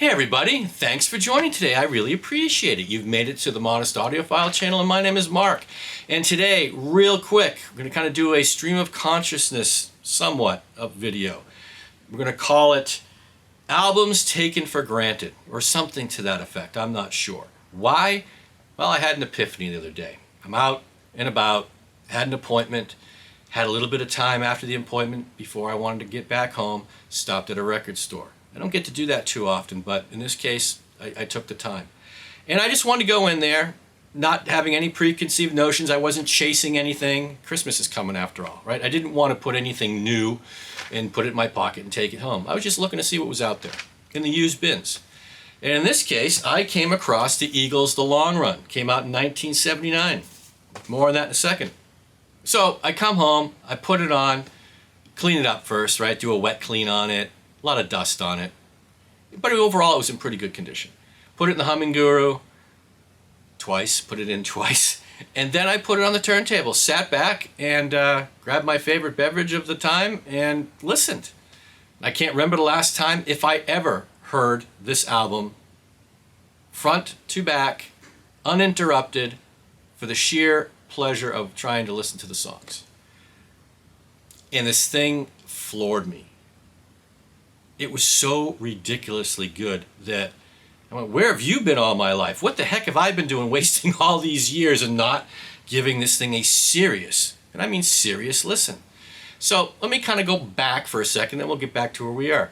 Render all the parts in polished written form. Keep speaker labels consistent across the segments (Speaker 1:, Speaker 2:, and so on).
Speaker 1: Hey everybody, thanks for joining today. I really appreciate it. You've made it to the Modest Audiophile channel, and my name is Mark. And today, real quick, we're going to kind of do a stream of consciousness, somewhat, of video. We're going to call it Albums Taken for Granted, or something to that effect. I'm not sure. Why? Well, I had an epiphany the other day. I'm out and about, had an appointment, had a little bit of time after the appointment before I wanted to get back home, stopped at a record store. I don't get to do that too often, but in this case, I took the time. And I just wanted to go in there, not having any preconceived notions. I wasn't chasing anything. Christmas is coming after all, right? I didn't want to put anything new and put it in my pocket and take it home. I was just looking to see what was out there in the used bins. And in this case, I came across the Eagles' The Long Run. Came out in 1979. More on that in a second. So I come home, I put it on, clean it up first, right? Do a wet clean on it. A lot of dust on it. But overall, it was in pretty good condition. Put it in the Humming Guru twice, put it in twice. And then I put it on the turntable, sat back and grabbed my favorite beverage of the time and listened. I can't remember the last time, if I ever heard this album front to back, uninterrupted, for the sheer pleasure of trying to listen to the songs. And this thing floored me. It was so ridiculously good that I went, where have you been all my life? What the heck have I been doing wasting all these years and not giving this thing a serious, and I mean serious, listen? So let me kind of go back for a second, then we'll get back to where we are.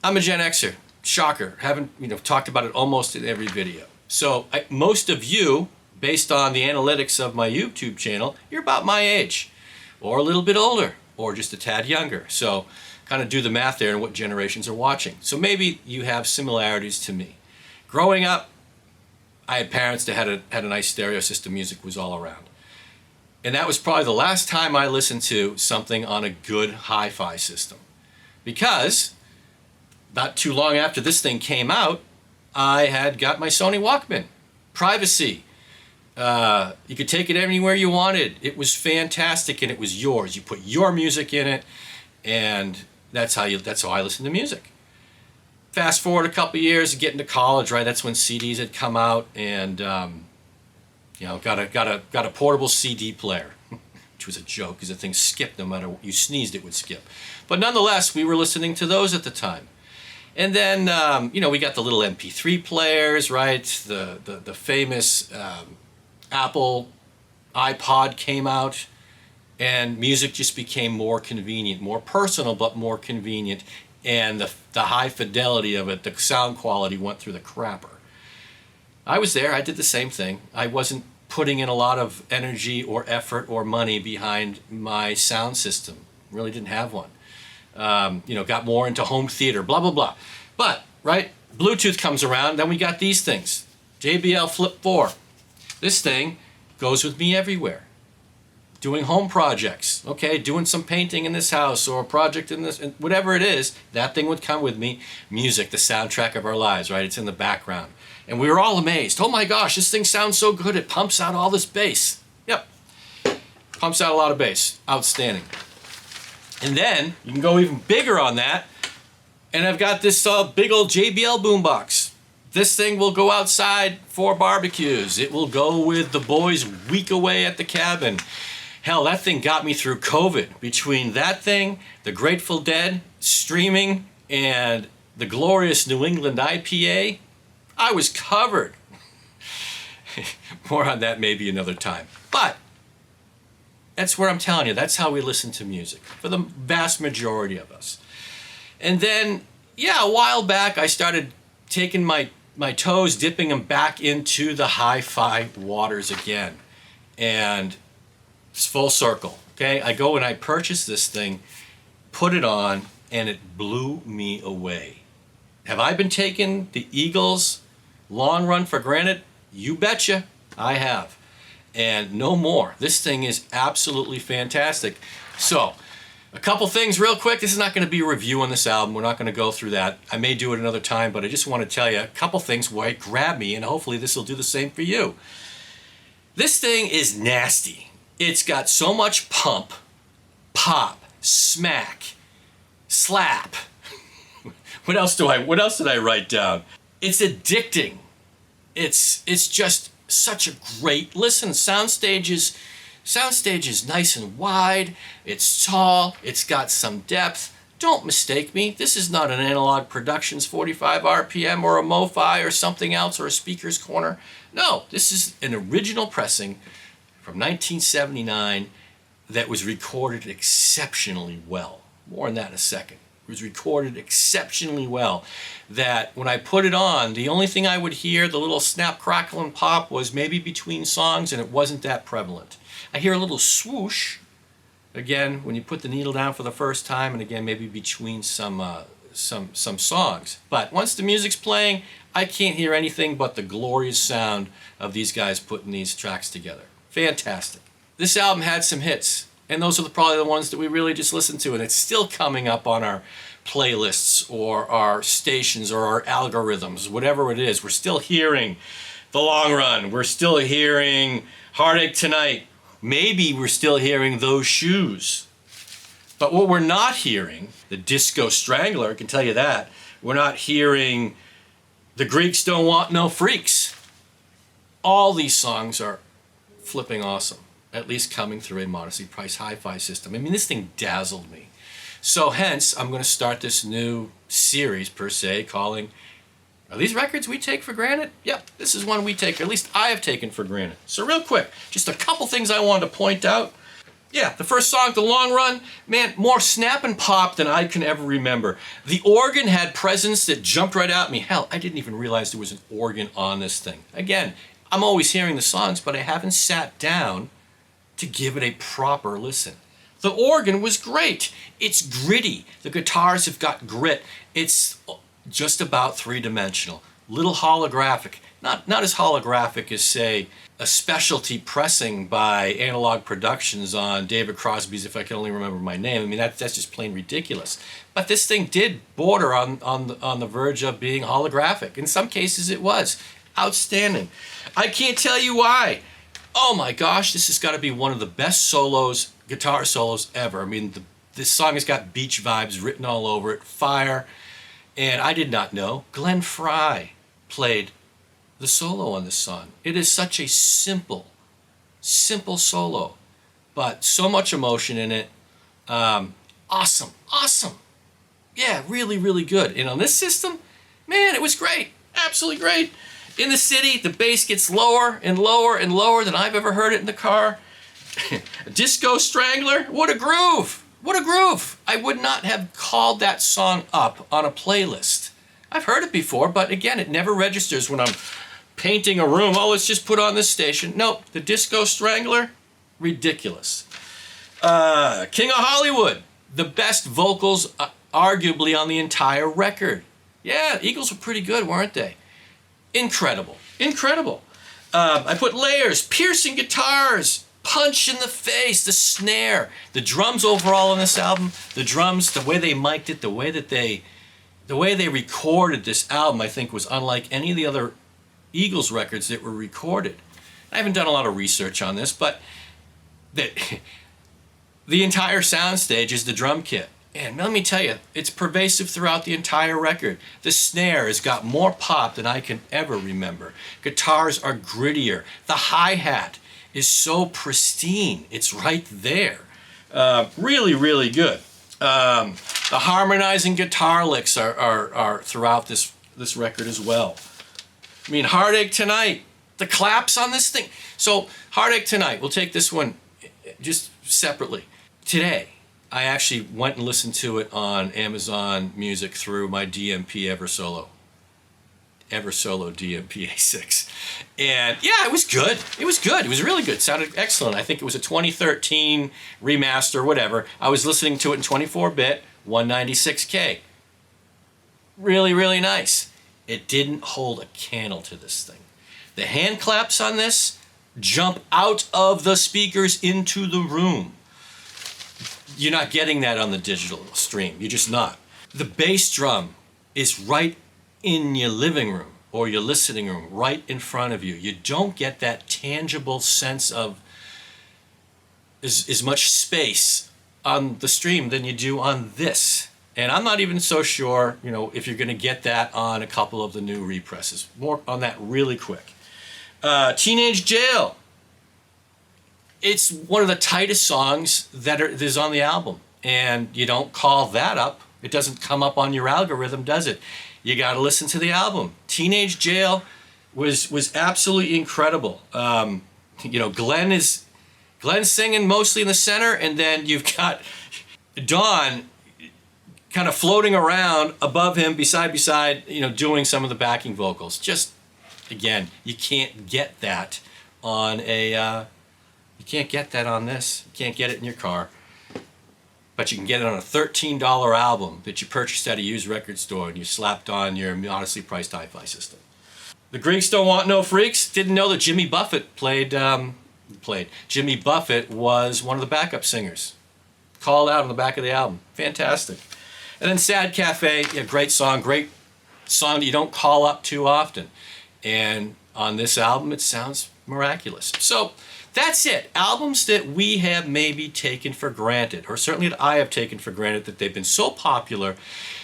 Speaker 1: I'm a Gen Xer. Shocker. Haven't talked about it almost in every video. So most of you, based on the analytics of my YouTube channel, you're about my age, or a little bit older, or just a tad younger. So kind of do the math there and what generations are watching. So maybe you have similarities to me. Growing up, I had parents that had a nice stereo system. Music was all around. And that was probably the last time I listened to something on a good hi-fi system. Because not too long after this thing came out, I had got my Sony Walkman. Privacy. You could take it anywhere you wanted. It was fantastic and it was yours. You put your music in it, and that's how I listen to music. Fast forward a couple years, getting to college, right? That's when CDs had come out, and got a portable CD player, which was a joke because the thing skipped no matter what you sneezed, it would skip. But nonetheless, we were listening to those at the time. And then we got the little MP3 players, right? The famous Apple iPod came out. And music just became more convenient, more personal, but more convenient. And the high fidelity of it, the sound quality went through the crapper. I was there, I did the same thing. I wasn't putting in a lot of energy or effort or money behind my sound system. Really didn't have one. Got more into home theater, blah, blah, blah. But, right, Bluetooth comes around, then we got these things. JBL Flip 4. This thing goes with me everywhere. Doing home projects, okay, doing some painting in this house or a project in this, whatever it is, that thing would come with me. Music, the soundtrack of our lives, right? It's in the background. And we were all amazed. Oh my gosh, this thing sounds so good. It pumps out all this bass. Yep. Pumps out a lot of bass. Outstanding. And then you can go even bigger on that. And I've got this big old JBL boombox. This thing will go outside for barbecues. It will go with the boys week away at the cabin. Hell, that thing got me through COVID. Between that thing, the Grateful Dead, streaming, and the glorious New England IPA, I was covered. More on that maybe another time. But that's where I'm telling you, that's how we listen to music, for the vast majority of us. And then, a while back, I started taking my toes, dipping them back into the hi-fi waters again. And it's full circle, okay? I go and I purchase this thing, put it on, and it blew me away. Have I been taking the Eagles' Long Run for granted? You betcha, I have. And no more. This thing is absolutely fantastic. So, a couple things real quick. This is not going to be a review on this album. We're not going to go through that. I may do it another time, but I just want to tell you a couple things why it grabbed me, and hopefully this will do the same for you. This thing is nasty. It's got so much pump, pop, smack, slap, What else did I write down? It's addicting. It's just such a great listen. Soundstage is nice and wide. It's tall. It's got some depth. Don't mistake me. This is not an Analog Productions 45 RPM or a MoFi or something else or a Speaker's Corner. No, this is an original pressing from 1979 that was recorded exceptionally well. More on that in a second. It was recorded exceptionally well, that when I put it on, the only thing I would hear, the little snap, crackle, and pop, was maybe between songs, and it wasn't that prevalent. I hear a little swoosh, again, when you put the needle down for the first time, and again, maybe between some songs. But once the music's playing, I can't hear anything but the glorious sound of these guys putting these tracks together. Fantastic. This album had some hits, and those are probably the ones that we really just listened to, and it's still coming up on our playlists or our stations or our algorithms, whatever it is. We're still hearing The Long Run. We're still hearing Heartache Tonight. Maybe we're still hearing Those Shoes. But what we're not hearing, the Disco Strangler, I can tell you that, we're not hearing The Greeks Don't Want No Freaks. All these songs are flipping awesome. At least coming through a modestly priced hi-fi system. I mean, this thing dazzled me. So hence, I'm going to start this new series, per se, calling, are these records we take for granted? Yep, this is one we take, or at least I have taken for granted. So real quick, just a couple things I wanted to point out. Yeah, the first song, The Long Run, man, more snap and pop than I can ever remember. The organ had presence that jumped right at me. Hell, I didn't even realize there was an organ on this thing. Again, I'm always hearing the songs, but I haven't sat down to give it a proper listen. The organ was great. It's gritty. The guitars have got grit. It's just about three-dimensional. Little holographic. Not as holographic as, say, a specialty pressing by Analog Productions on David Crosby's If I Can Only Remember My Name. I mean, that's just plain ridiculous. But this thing did border on the verge of being holographic. In some cases, it was. Outstanding. I can't tell you why. Oh my gosh, this has got to be one of the best solos, guitar solos ever. I mean, this song has got beach vibes written all over it, fire. And I did not know Glenn Frey played the solo on this song. It is such a simple solo, but so much emotion in it. Awesome. Yeah, really, really good. And on this system, man, it was great. Absolutely great. In the city, the bass gets lower and lower and lower than I've ever heard it in the car. Disco Strangler, what a groove! What a groove! I would not have called that song up on a playlist. I've heard it before, but again, it never registers when I'm painting a room. Oh, let's just put on this station. Nope, the Disco Strangler, ridiculous. King of Hollywood, the best vocals arguably on the entire record. Yeah, Eagles were pretty good, weren't they? Incredible. I put layers, piercing guitars, punch in the face, the snare, the drums overall on this album, the drums, the way they mic'd it, the way they recorded this album, I think was unlike any of the other Eagles records that were recorded. I haven't done a lot of research on this, but the entire soundstage is the drum kit. And let me tell you, it's pervasive throughout the entire record. The snare has got more pop than I can ever remember. Guitars are grittier. The hi-hat is so pristine. It's right there. Really, really good. The harmonizing guitar licks are throughout this record as well. I mean, Heartache Tonight, the claps on this thing. So, Heartache Tonight, we'll take this one just separately. Today, I actually went and listened to it on Amazon Music through my DMP Eversolo DMP A6. And yeah, it was good. It was really good. It sounded excellent. I think it was a 2013 remaster, whatever. I was listening to it in 24-bit, 196K. Really, really nice. It didn't hold a candle to this thing. The hand claps on this jump out of the speakers into the room. You're not getting that on the digital stream. You're just not. The bass drum is right in your living room or your listening room, right in front of you. You don't get that tangible sense of as much space on the stream than you do on this. And I'm not even so sure, if you're going to get that on a couple of the new represses. More on that really quick. Teenage Jail. It's one of the tightest songs there's on the album. And you don't call that up. It doesn't come up on your algorithm, does it? You got to listen to the album. Teenage Jail was absolutely incredible. Glenn's singing mostly in the center, and then you've got Dawn kind of floating around above him, beside, doing some of the backing vocals. Just, again, you can't get that on you can't get that on this. You can't get it in your car. But you can get it on a $13 album that you purchased at a used record store and you slapped on your modestly priced hi-fi system. The Greeks Don't Want No Freaks. Didn't know that Jimmy Buffett Jimmy Buffett was one of the backup singers. Called out on the back of the album. Fantastic. And then Sad Cafe, great song that you don't call up too often. And on this album, it sounds miraculous. So that's it. Albums that we have maybe taken for granted, or certainly that I have taken for granted, that they've been so popular,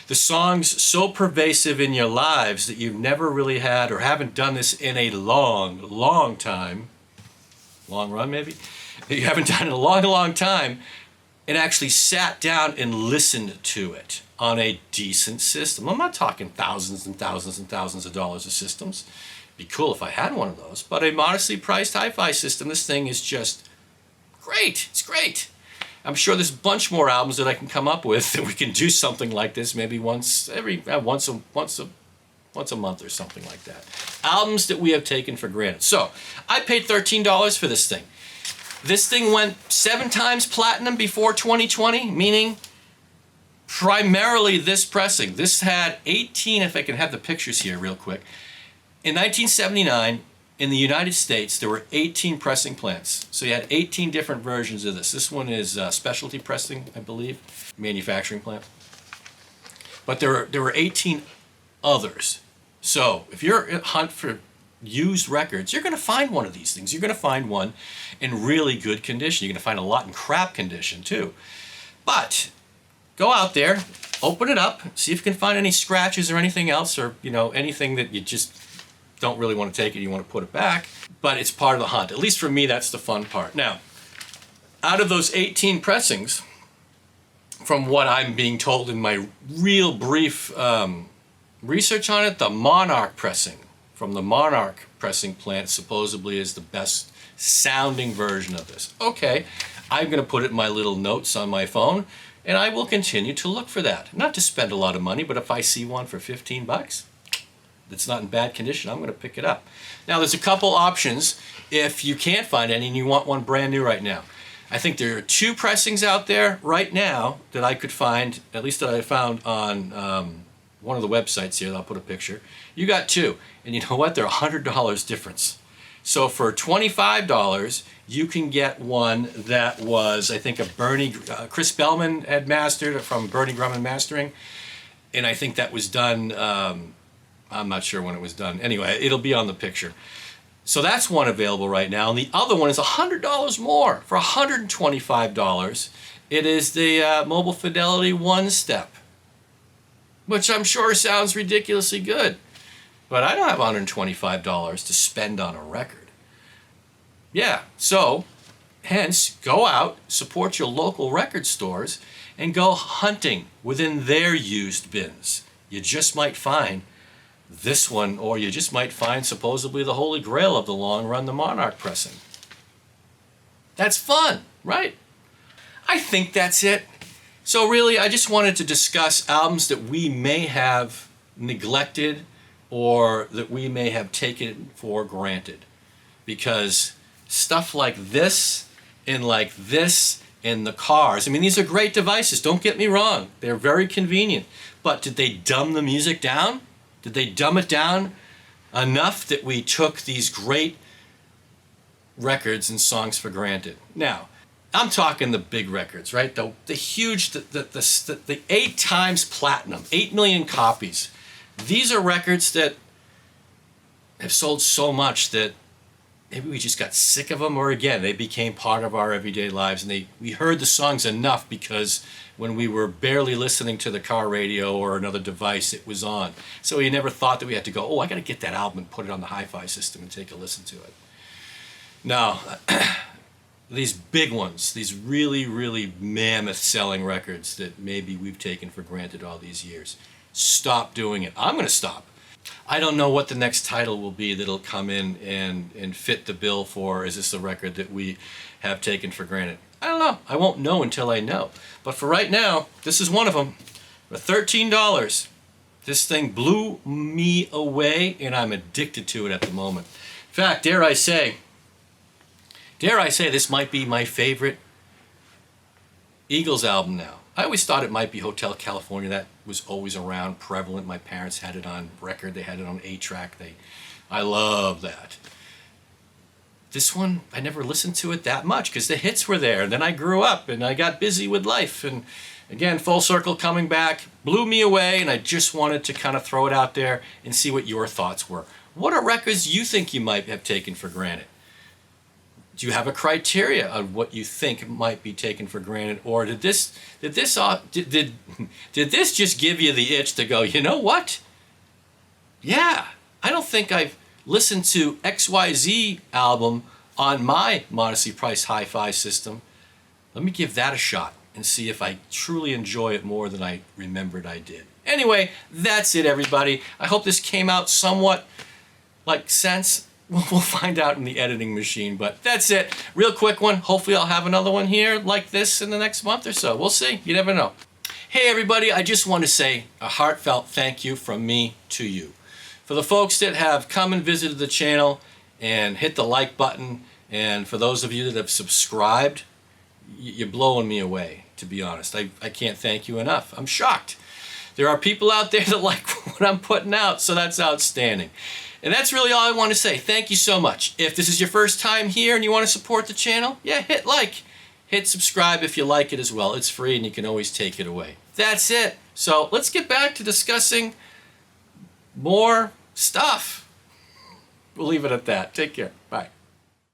Speaker 1: the songs so pervasive in your lives that you've never really had or haven't done this in a long time. Long run, maybe? That you haven't done in a long time, and actually sat down and listened to it on a decent system. I'm not talking thousands and thousands and thousands of dollars of systems. It'd be cool if I had one of those, but a modestly priced hi-fi system, this thing is just great. It's great. I'm sure there's a bunch more albums that I can come up with that we can do something like this, maybe once a month or something like that. Albums that we have taken for granted. So I paid $13 for this thing. This thing went 7 times platinum before 2020, meaning primarily this pressing. This had 18, if I can have the pictures here real quick. In 1979, in the United States, there were 18 pressing plants. So you had 18 different versions of this. This one is specialty pressing, I believe, manufacturing plant. But there were 18 others. So if you're at hunt for used records, you're going to find one of these things. You're going to find one in really good condition. You're going to find a lot in crap condition too. But go out there, open it up, see if you can find any scratches or anything else, or anything that you just don't really want to take it, you want to put it back. But it's part of the hunt. At least for me, that's the fun part. Now, out of those 18 pressings, from what I'm being told in my real brief research on it, the Monarch pressing from the Monarch pressing plant supposedly is the best sounding version of this. Okay, I'm going to put it in my little notes on my phone, and I will continue to look for that. Not to spend a lot of money, but if I see one for 15 bucks that's not in bad condition, I'm going to pick it up. Now, there's a couple options if you can't find any and you want one brand new right now. I think there are 2 pressings out there right now that I could find, at least that I found on one of the websites here. I'll put a picture. You got 2, and you know what? They're $100 difference. So for $25, you can get one that was, I think, Chris Bellman had mastered from Bernie Grumman Mastering, and I think that was done. I'm not sure when it was done. Anyway, it'll be on the picture. So that's one available right now. And the other one is $100 more. For $125, it is the Mobile Fidelity One-Step, which I'm sure sounds ridiculously good. But I don't have $125 to spend on a record. Yeah, so hence, go out, support your local record stores, and go hunting within their used bins. You just might find this one, or you just might find supposedly the holy grail of the long run, the Monarch pressing. That's fun, right? I think that's it. So really, I just wanted to discuss albums that we may have neglected or that we may have taken for granted. Because stuff like this and like this in the cars, I mean, these are great devices, don't get me wrong. They're very convenient. But did they dumb the music down? Did they dumb it down enough that we took these great records and songs for granted? Now, I'm talking the big records, right? The huge, the 8 times platinum, 8 million copies. These are records that have sold so much that maybe we just got sick of them, or again, they became part of our everyday lives, and we heard the songs enough because when we were barely listening to the car radio or another device, it was on. So we never thought that we had to go, oh, I got to get that album and put it on the hi-fi system and take a listen to it. Now, these big ones, these really, really mammoth selling records that maybe we've taken for granted all these years, stop doing it. I'm going to stop. I don't know what the next title will be that'll come in and fit the bill for, is this a record that we have taken for granted? I don't know. I won't know until I know. But for right now, this is one of them. For $13, this thing blew me away, and I'm addicted to it at the moment. In fact, dare I say, this might be my favorite Eagles album now. I always thought it might be Hotel California. That was always around, prevalent. My parents had it on record. They had it on 8-track. I love that. This one, I never listened to it that much because the hits were there. And then I grew up and I got busy with life. And again, full circle coming back, blew me away. And I just wanted to kind of throw it out there and see what your thoughts were. What are records you think you might have taken for granted? Do you have a criteria of what you think might be taken for granted, or did this just give you the itch to go, you know what? Yeah, I don't think I've listened to XYZ album on my modestly priced hi-fi system. Let me give that a shot and see if I truly enjoy it more than I remembered I did. Anyway, that's it, everybody. I hope this came out somewhat like sense. We'll find out in the editing machine, but that's it. Real quick one. Hopefully I'll have another one here like this in the next month or so. We'll see. You never know. Hey everybody, I just want to say a heartfelt thank you from me to you. For the folks that have come and visited the channel and hit the like button, and for those of you that have subscribed, you're blowing me away, to be honest. I can't thank you enough. I'm shocked. There are people out there that like what I'm putting out, so that's outstanding. And that's really all I want to say. Thank you so much. If this is your first time here and you want to support the channel, yeah, hit like. Hit subscribe if you like it as well. It's free and you can always take it away. That's it. So let's get back to discussing more stuff. We'll leave it at that. Take care. Bye.